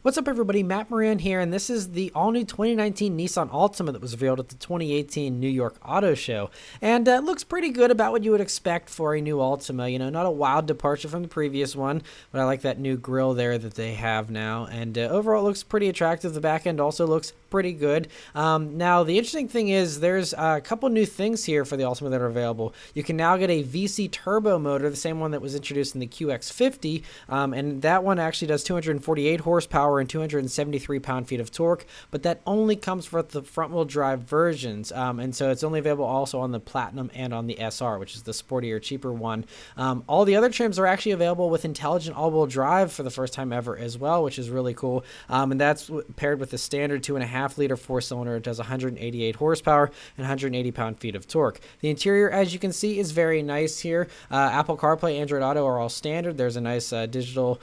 What's up, everybody? Matt Maran here, and this is the all-new 2019 Nissan Altima that was revealed at the 2018 New York Auto Show. And it looks pretty good, about what you would expect for a new Altima. You know, not a wild departure from the previous one, but I like that new grille there that they have now. And overall, it looks pretty attractive. The back end also looks pretty good. Now, the interesting thing is there's a couple new things here for the Altima that are available. You can now get a VC turbo motor, the same one that was introduced in the QX50, and that one actually does 248 horsepower and 273 pound-feet of torque, but that only comes with the front-wheel drive versions, and so it's only available also on the Platinum and on the SR, which is the sportier, cheaper one. All the other trims are actually available with intelligent all-wheel drive for the first time ever as well, which is really cool, and that's paired with the standard 2.5-liter four-cylinder. It does 188 horsepower and 180 pound-feet of torque. The interior, as you can see, is very nice here. Apple CarPlay, Android Auto are all standard. There's a nice digital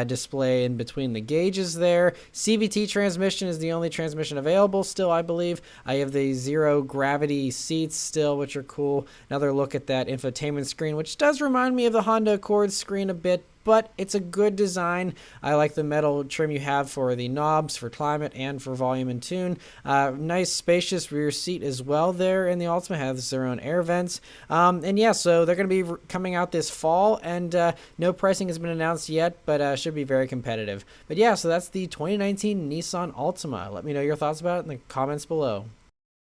display in between the gauges there. CVT transmission is the only transmission available still, I believe. I have the zero gravity seats still, which are cool. Another look at that infotainment screen, which does remind me of the Honda Accord screen a bit, but it's a good design. I like the metal trim you have for the knobs, for climate, and for volume and tune. Nice spacious rear seat as well there, and the Altima has their own air vents. And yeah, so they're going to be coming out this fall, and no pricing has been announced yet, but should be very competitive. But yeah, so that's the 2019 Nissan Altima. Let me know your thoughts about it in the comments below.